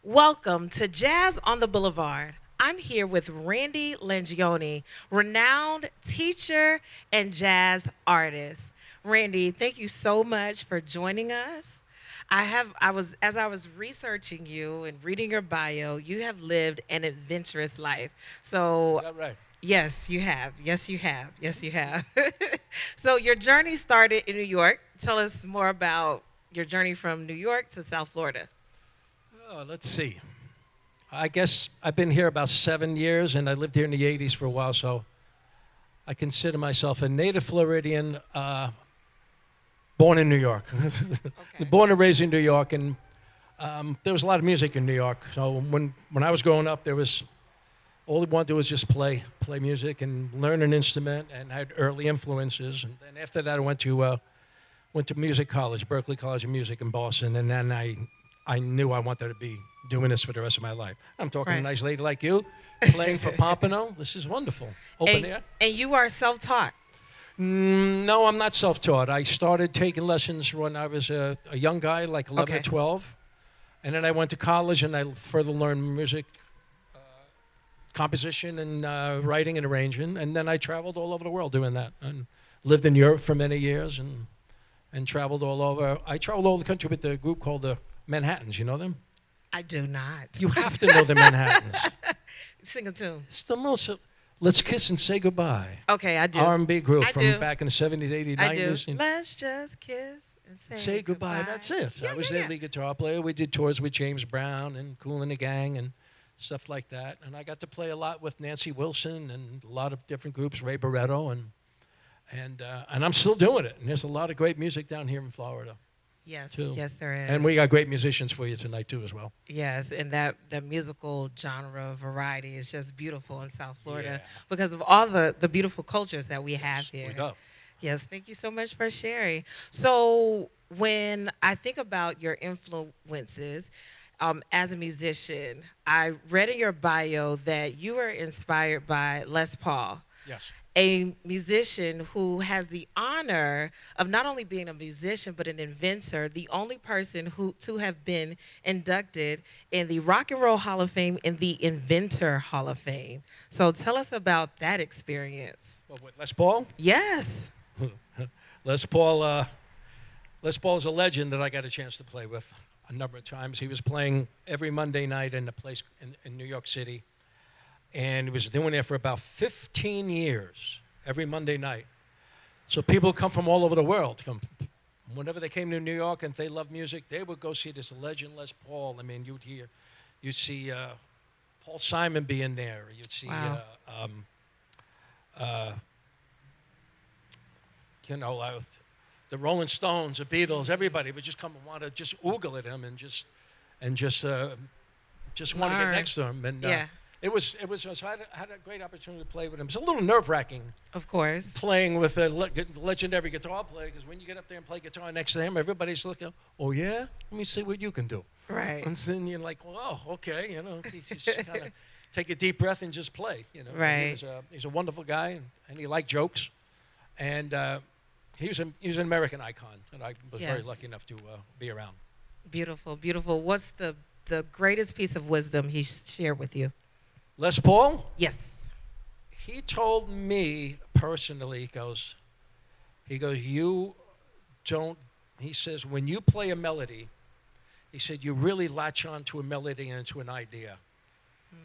Welcome to Jazz on the Boulevard. I'm here with Randy Langione, renowned teacher and jazz artist. Randy, thank you so much for joining us. As I was researching you and reading your bio, you have lived an adventurous life. Is So, that right? yes, you have. Yes, you have. Yes, you have. So, your journey started in New York. Tell us more about your journey from New York to South Florida. Oh, let's see. I guess I've been here about 7 years, and I lived here in the 80s for a while, so I consider myself a native Floridian, born in New York. Okay. Born and raised in New York, and there was a lot of music in New York. So when I was growing up, there was all we wanted to do was just play music and learn an instrument, and I had early influences. And then after that, I went to music college, Berkeley College of Music in Boston, and then I knew I wanted to be doing this for the rest of my life. I'm talking to a Right. nice lady like you, playing for Pompano. This is wonderful. Open air. And you are self-taught. No, I'm not self-taught. I started taking lessons when I was a young guy, like 11 Okay. or 12. And then I went to college and I further learned music, composition, and writing and arranging. And then I traveled all over the world doing that. And lived in Europe for many years and traveled all over. I traveled all over the country with a group called the Manhattans. You know them? I do not. You have to know the Manhattans. Sing a tune. It's the most. Let's kiss and say goodbye. Okay, I do. R&B group I from do. back in the 70s, 80s, I do. 90s. And Let's just kiss and say goodbye. That's it. Yeah, I was yeah, their yeah. lead guitar player. We did tours with James Brown and Kool and the Gang and stuff like that. And I got to play a lot with Nancy Wilson and a lot of different groups, Ray Barretto, and I'm still doing it. And there's a lot of great music down here in Florida Yes, too. yes, there is. And we got great musicians for you tonight too as well. Yes, and that the musical genre variety is just beautiful in South Florida Yeah. because of all the beautiful cultures that we have here. We go. Yes, thank you so much for sharing. So, when I think about your influences as a musician, I read in your bio that you were inspired by Les Paul, Yes. a musician who has the honor of not only being a musician but an inventor, the only person who to have been inducted in the Rock and Roll Hall of Fame and the Inventor Hall of Fame. So tell us about that experience. Well, with Les Paul? Yes. Les Paul. Les Paul is a legend that I got a chance to play with a number of times. He was playing every Monday night in a place in New York City, and he was doing it for about 15 years, every Monday night. So people come from all over the world. Whenever they came to New York and they loved music, they would go see this legend Les Paul. I mean, you'd see Paul Simon being there. You'd see, Wow. uh, you know, the Rolling Stones, the Beatles, everybody would just come and want to just oogle at him and just want to get Learn. next to him. And Yeah. it was. So I had a great opportunity to play with him. It's a little nerve-wracking Of course. playing with a legendary guitar player because when you get up there and play guitar next to him, everybody's looking. Oh yeah, let me see what you can do. Right. And then you're like, oh, okay, you know, you just kind of take a deep breath and just play. You know. Right. He's a wonderful guy, and he liked jokes, and. He was an American icon, and I was very Yes. lucky enough to be around. Beautiful, beautiful. What's the greatest piece of wisdom he shared with you? Les Paul, Yes. he told me personally, he goes, you don't, he says, when you play a melody, he said, you really latch on to a melody and to an idea.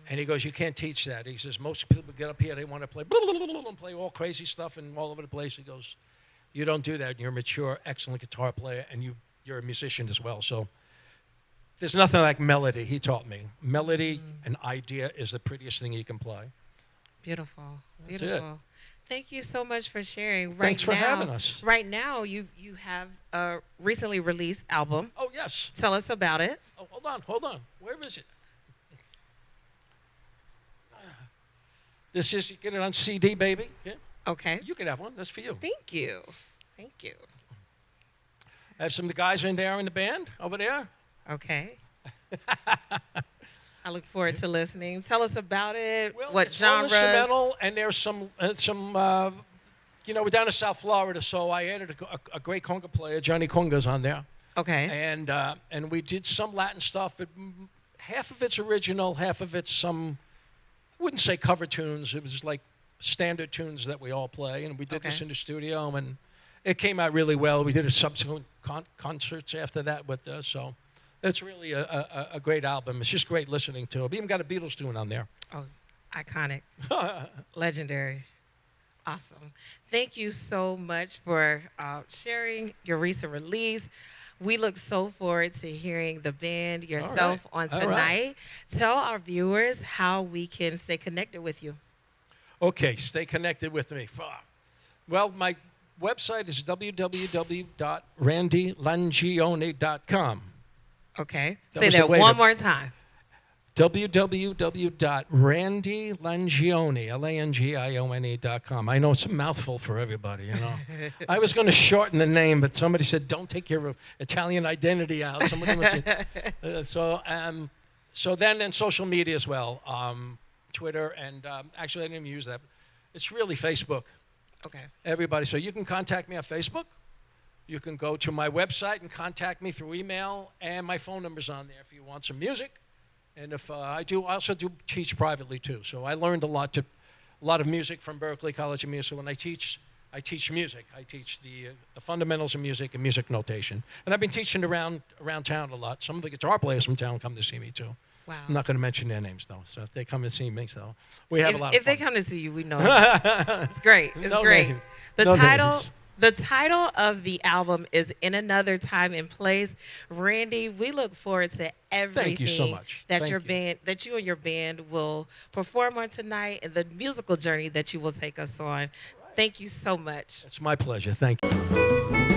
And he goes, you can't teach that. He says, most people get up here, they want to play, and play all crazy stuff and all over the place. He goes, you don't do that. You're a mature, excellent guitar player, and you're a musician as well. So there's nothing like melody, he taught me. Melody and idea is the prettiest thing you can play. Beautiful. That's it. Beautiful. Thank you so much for sharing. Thanks for having us. Right now, you have a recently released album. Oh, yes. Tell us about it. Oh, hold on. Where is it? This is, you get it on CD, baby. Yeah. Okay. You can have one. That's for you. Thank you. Thank you. I have some of the guys in there in the band over there. Okay. I look forward to listening. Tell us about it. Well, What it's all genres? instrumental, and there's some we're down in South Florida, so I added a great conga player, Johnny Conga's on there, Okay. and we did some Latin stuff. It half of it's original, half of it's some, I wouldn't say cover tunes. It was like standard tunes that we all play. And we did this in the studio, and it came out really well. We did a subsequent concerts after that with us. So it's really a great album. It's just great listening to it. We even got a Beatles tune on there. Oh, iconic. Legendary. Awesome. Thank you so much for sharing your recent release. We look so forward to hearing the band yourself on tonight. Right. Tell our viewers how we can stay connected with you. Okay, stay connected with me. Well, my website is www.randylangione.com. Okay. Say that one more time. www.randylangione, Langione.com. I know it's a mouthful for everybody, you know. I was going to shorten the name, but somebody said, don't take your Italian identity out. Somebody so then in social media as well, Twitter, and actually I didn't even use that. It's really Facebook. Okay. Everybody. So you can contact me on Facebook. You can go to my website and contact me through email, and my phone number's on there if you want some music. And if I also do teach privately too. So I learned a lot of music from Berklee College of Music. So when I teach music. I teach the fundamentals of music and music notation. And I've been teaching around town a lot. Some of the guitar players from town come to see me too. Wow. I'm not going to mention their names though. So if they come and see me, so we have a lot of fun. If they come to see you, we know it's great. It's great. Names. The title of the album is In Another Time and Place. Randy, we look forward to everything Thank you so much. that you and your band will perform on tonight, and the musical journey that you will take us on. Thank you so much. It's my pleasure. Thank you.